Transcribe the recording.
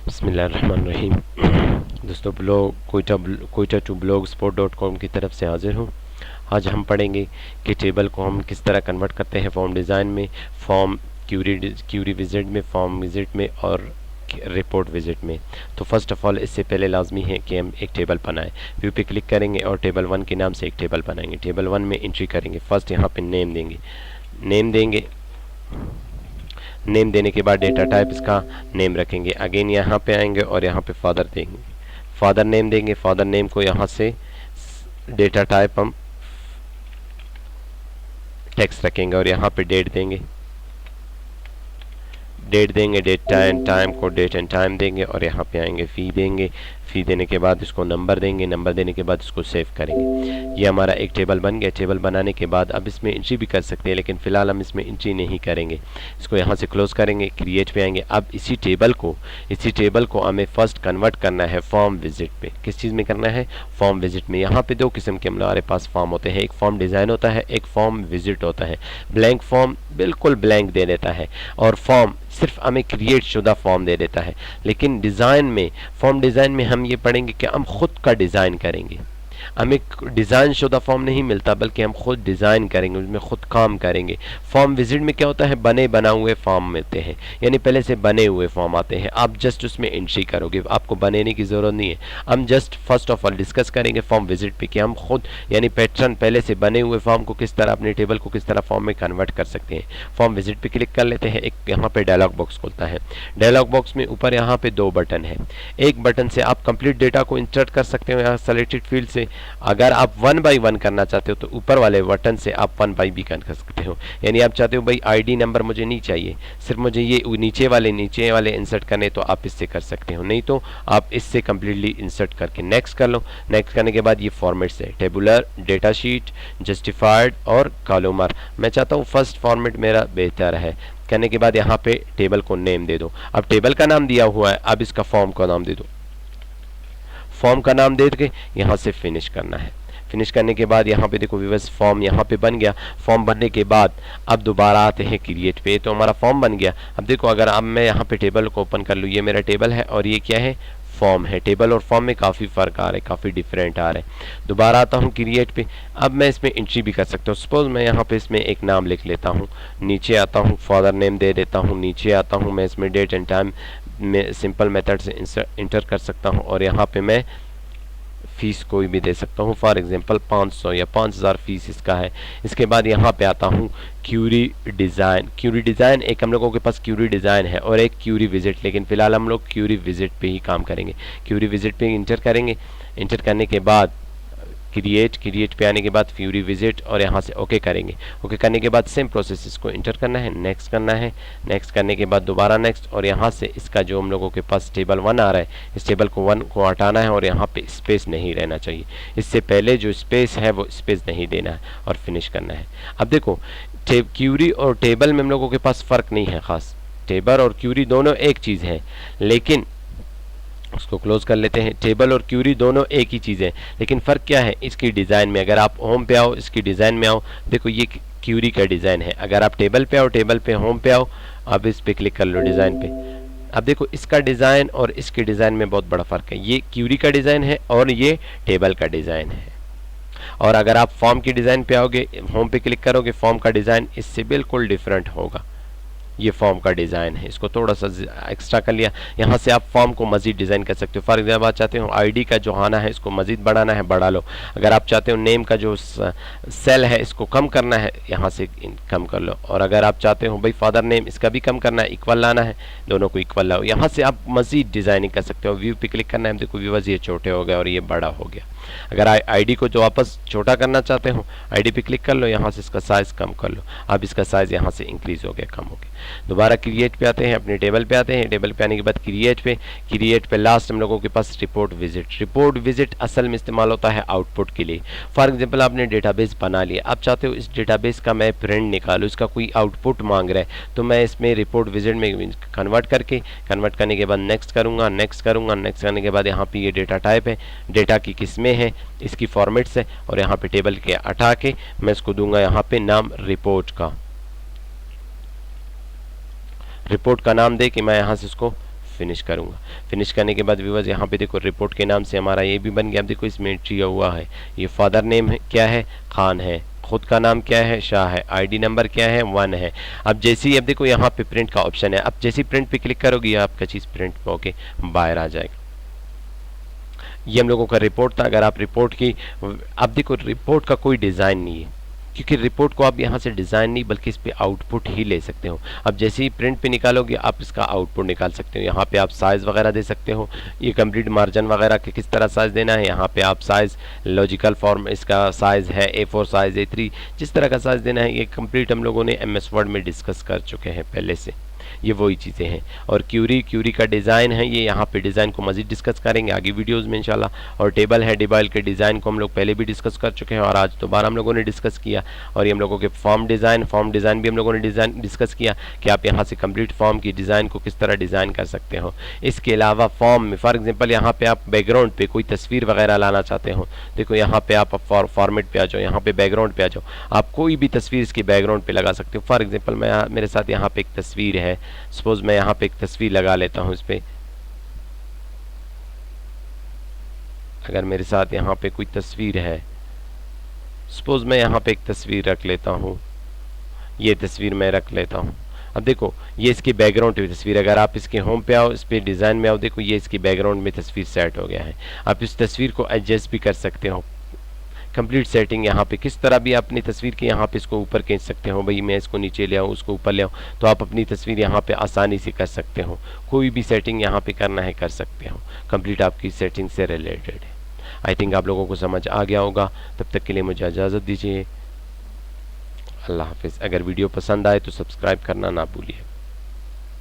बिस्मिल्लाहिर्रहमानिर्रहीम। दोस्तों, Quetta to blogspot.com की तरफ से हाजिर हूँ। आज हम पढ़ेंगे कि टेबल को हम किस तरह कन्वर्ट करते हैं फॉर्म डिज़ाइन में, फॉर्म क्यूरी विजिट में, फॉर्म विजिट में और रिपोर्ट विजिट में। तो फर्स्ट ऑफ ऑल इससे पहले लाजमी है कि हम एक टेबल बनाएं। व्यू पे क्लिक करेंगे और टेबल 1 के नाम से एक टेबल बनाएंगे। टेबल 1 में एंट्री करेंगे। फर्स्ट यहाँ पे नेम देने के बाद डेटा टाइप इसका नेम रखेंगे। अगेन यहाँ पे आएंगे और यहाँ पे फादर देंगे, फादर नेम देंगे। फादर नेम को यहाँ से डेटा टाइप हम टेक्स्ट रखेंगे और यहाँ पे डेट देंगे, डेट एंड टाइम को डेट एंड टाइम देंगे और यहाँ पे आएंगे फी देंगे। फी देने के बाद इसको नंबर देंगे, नंबर देने के बाद इसको सेव करेंगे। ये हमारा एक टेबल बन गया। टेबल बनाने के बाद अब इसमें एंट्री भी कर सकते हैं, लेकिन फ़िलहाल हम इसमें एंट्री नहीं करेंगे। इसको यहाँ से क्लोज करेंगे, क्रिएट पे आएंगे। अब इसी टेबल को हमें फर्स्ट कन्वर्ट करना है फॉर्म विजिट पे। किस चीज़ में करना है? फॉर्म विजिट में। यहाँ पे दो किस्म के हमारे पास फॉर्म होते हैं, एक फॉर्म डिज़ाइन होता है, एक फॉर्म विजिट होता है। ब्लैंक फॉर्म बिल्कुल ब्लैंक दे देता है और फॉर्म सिर्फ हमें क्रिएट शुदा फॉर्म दे देता है। लेकिन फॉर्म डिज़ाइन में हम ये पढ़ेंगे कि हम खुद का डिज़ाइन करेंगे। हमें डिज़ाइन शुदा फॉर्म नहीं मिलता, बल्कि हम खुद डिज़ाइन करेंगे, उसमें खुद काम करेंगे। फॉर्म विजिट में क्या होता है? बना हुए फॉर्म मिलते हैं, यानी पहले से बने हुए फॉर्म आते हैं। आप जस्ट उसमें एंट्री करोगे, आपको बनाने की ज़रूरत नहीं है। हम just first of all discuss करेंगे फॉर्म विजिट पे कि हम खुद यानी पैटर्न पहले से बने हुए फॉर्म को किस तरह, अपने टेबल को किस तरह फॉर्म में कन्वर्ट कर सकते हैं। फॉर्म विजिट पे क्लिक कर लेते हैं। एक यहाँ पे डायलॉग बॉक्स खुलता है। डायलॉग बॉक्स में ऊपर यहाँ पे दो बटन है। एक बटन से आप कंप्लीट डेटा को इंसर्ट कर सकते हो यहाँ सेलेक्टेड फील्ड से। अगर आप 1 बाई 1 करना चाहते हो तो ऊपर वाले बटन से आप 1 बाई भी कर सकते हो। यानी आप चाहते हो भाई आईडी नंबर मुझे नहीं चाहिए, सिर्फ मुझे ये नीचे वाले इंसर्ट करने, तो आप इससे कर सकते हो। नहीं तो आप इससे कम्प्लीटली इंसर्ट करके नेक्स्ट कर लो। नेक्स्ट करने के बाद ये फॉर्मेट्स है, टेबुलर, डेटा शीट, जस्टिफाइड और कॉलमर। मैं चाहता हूँ फर्स्ट फॉर्मेट मेरा बेहतर है। करने के बाद यहाँ पे टेबल को नेम दे दो। अब टेबल का नाम दिया हुआ है, अब इसका फॉर्म का नाम दे दो। फॉर्म का नाम दे के यहाँ से फिनिश करना है। फिनिश करने के बाद यहाँ पे देखो व्यूअर्स, फॉर्म यहाँ पे बन गया। फॉर्म बनने के बाद अब दोबारा आते हैं क्रिएट पे, तो हमारा फॉर्म बन गया। अब देखो अगर अब मैं यहाँ पे टेबल को ओपन कर लूँ, ये मेरा टेबल है और ये क्या है? फॉर्म है। टेबल और फॉर्म में काफ़ी फ़र्क आ रहा है, काफ़ी डिफरेंट आ रहा है। दोबारा आता हूँ क्रिएट पे। अब मैं इसमें एंट्री भी कर सकता हूँ। सपोज मैं यहाँ पे इसमें एक नाम लिख लेता हूँ, नीचे आता हूँ फादर नेम दे देता हूँ, नीचे आता हूँ मैं इसमें डेट एंड टाइम में सिंपल मेथड से इंटर कर सकता हूँ और यहाँ पे मैं फीस कोई भी दे सकता हूँ। फॉर एग्जांपल 500 या 5000 फीस इसका है। इसके बाद यहाँ पे आता हूँ क्यूरी डिज़ाइन। एक हम लोगों के पास क्यूरी डिज़ाइन है और एक क्यूरी विजिट, लेकिन फ़िलहाल हम लोग क्यूरी विजिट पे ही काम करेंगे। क्यूरी विजिट पे इंटर करेंगे। इंटर करने के बाद क्रिएट पे आने के बाद क्यूरी विजिट और यहाँ से ओके करेंगे। ओके करने के बाद सेम प्रोसेस, इसको इंटर करना है, नेक्स्ट करना है। नेक्स्ट करने के बाद दोबारा नेक्स्ट और यहाँ से इसका जो हम लोगों के पास टेबल 1 आ रहा है, इस टेबल को 1 को हटाना है और यहाँ पे स्पेस नहीं रहना चाहिए। इससे पहले जो स्पेस है वो स्पेस नहीं देना है और फिनिश करना है। अब देखो क्यूरी और टेबल में हम लोगों के पास फ़र्क नहीं है ख़ास। टेबल और क्यूरी दोनों एक चीज़ है, लेकिन उसको क्लोज कर लेते हैं। टेबल और क्यूरी दोनों एक ही चीज़ है, लेकिन फ़र्क क्या है? इसकी डिज़ाइन में। अगर आप होम पे आओ, इसकी डिज़ाइन में आओ, देखो ये क्यूरी का डिज़ाइन है। अगर आप टेबल पे आओ, टेबल पे होम पे आओ, अब इस पे क्लिक कर लो डिज़ाइन पे। अब देखो इसका डिज़ाइन और इसके डिज़ाइन में बहुत बड़ा फ़र्क है। ये क्यूरी का डिज़ाइन है और ये टेबल का डिज़ाइन है। और अगर आप फॉर्म की डिज़ाइन पे आओगे, होम पे क्लिक करोगे, फॉर्म का डिज़ाइन इससे बिल्कुल डिफरेंट होगा। ये फॉर्म का डिज़ाइन है, इसको थोड़ा सा एक्स्ट्रा कर लिया। यहाँ से आप फॉर्म को मज़ीद डिज़ाइन कर सकते हो। फॉर एग्जाम्पल आप चाहते हो आईडी का जो आना है इसको मज़ीद बढ़ाना है, बढ़ा लो। अगर आप चाहते हो नेम का जो सेल है इसको कम करना है, यहाँ से कम कर लो। और अगर आप चाहते हो भाई फादर नेम इसका भी कम करना है, इक्वल लाना है, दोनों को इक्वल लाओ। यहाँ से आप मज़ीद डिज़ाइनिंग कर सकते हो। व्यू पे क्लिक करना है, देखो व्यूअर्स ये छोटे हो गए और ये बड़ा हो गया। अगर आईडी को जो वापस छोटा करना चाहते हो, आईडी पे क्लिक कर लो, यहाँ से इसका साइज़ कम कर लो। अब इसका साइज़ यहाँ से इंक्रीज़ हो गया, कम हो गया। दोबारा क्रिएट पे आते हैं, अपने टेबल पे आते हैं। टेबल पे आने के बाद क्रिएट पे लास्ट हम लोगों के पास रिपोर्ट विजिट असल में इस्तेमाल होता है आउटपुट के लिए। फॉर एग्जांपल आपने डेटाबेस बना लिया, आप चाहते हो इस डेटाबेस का मैं प्रिंट निकालूँ, इसका कोई आउटपुट मांग रहा है, तो मैं इसमें रिपोर्ट विजिट में कन्वर्ट करने के बाद नेक्स्ट करने के बाद यहाँ पे ये डेटा टाइप है, डेटा की किस्में हैं, इसकी फॉर्मेट्स है और यहाँ पे टेबल के हटा के मैं इसको दूंगा यहाँ पे नाम रिपोर्ट का नाम दे के मैं यहाँ से इसको फिनिश करूँगा। फिनिश करने के बाद व्यूअर्स यहाँ पे देखो रिपोर्ट के नाम से हमारा ये भी बन गया। अब देखो इसमें एंट्री हुआ है, ये फादर नेम है क्या है, खान है, खुद का नाम क्या है, शाह है, आईडी नंबर क्या है, 1 है। अब जैसे ही अब देखो यहाँ पे प्रिंट का ऑप्शन है, अब जैसे ही प्रिंट पे क्लिक करोगे आपका चीज़ प्रिंट होके बाहर आ जाएगा। ये हम लोगों का रिपोर्ट था। अगर आप रिपोर्ट की, अब देखो रिपोर्ट का कोई डिज़ाइन नहीं है, क्योंकि रिपोर्ट को आप यहाँ से डिज़ाइन नहीं बल्कि इस पे आउटपुट ही ले सकते हो। अब जैसे ही प्रिंट पे निकालोगे आप इसका आउटपुट निकाल सकते हो। यहाँ पे आप साइज़ वगैरह दे सकते हो, ये कंप्लीट मार्जिन वगैरह के किस तरह साइज़ देना है, यहाँ पे आप साइज़ लॉजिकल फॉर्म, इसका साइज़ है A4 साइज़, A3, जिस तरह का साइज़ देना है ये कंप्लीट हम लोगों ने MS वर्ड में डिस्कस कर चुके हैं पहले से, ये वही चीज़ें हैं। और क्यूरी का डिज़ाइन है, ये यहाँ पे डिज़ाइन को मज़ीद डिस्कस करेंगे आगे वीडियोस में इंशाल्लाह। और टेबल है, टेबल के डिज़ाइन को हम लोग पहले भी डिस्कस कर चुके हैं और आज दोबारा हम लोगों ने डिस्कस किया। और ये हम लोगों के फॉर्म डिज़ाइन भी हम लोगों ने डिस्कस किया कि आप यहाँ से कंप्लीट फॉर्म की डिज़ाइन को किस तरह डिज़ाइन कर सकते हो। इसके अलावा फॉर्म में फॉर एग्जाम्पल यहाँ पे आप बैकग्राउंड पे कोई तस्वीर वगैरह लाना चाहते हो, देखो यहाँ पे आप फॉर्मेट पे आ जाओ, यहाँ पे बैकग्राउंड पे आ जाओ, आप कोई भी तस्वीर इसके बैकग्राउंड पे लगा सकते हो। फॉर एग्जाम्पल मेरे साथ यहाँ पे एक तस्वीर है, सपोज मैं यहाँ पे एक तस्वीर लगा लेता हूँ इस पे। अगर मेरे साथ यहाँ पे कोई तस्वीर है, सपोज मैं यहाँ पे एक तस्वीर रख लेता हूँ, ये तस्वीर मैं रख लेता हूँ। अब देखो ये इसकी बैकग्राउंड पे तस्वीर, अगर आप इसके होम पे आओ, इस पे डिज़ाइन में आओ, देखो ये इसकी बैकग्राउंड में तस्वीर सेट हो गया है। आप इस तस्वीर को एडजस्ट भी कर सकते हो, कंप्लीट सेटिंग यहाँ पे किस तरह भी अपनी तस्वीर के यहाँ पे इसको ऊपर खींच सकते हो, भाई मैं इसको नीचे ले आऊँ, उसको ऊपर ले आऊँ, तो आप अपनी तस्वीर यहाँ पे आसानी से कर सकते हो। कोई भी सेटिंग यहाँ पे करना है कर सकते हो, कंप्लीट आपकी सेटिंग से रिलेटेड है। आई थिंक आप लोगों को समझ आ गया होगा। तब तक के लिए मुझे इजाज़त दीजिए, अल्लाह हाफिज़। अगर वीडियो पसंद आए तो सब्सक्राइब करना ना भूलिए।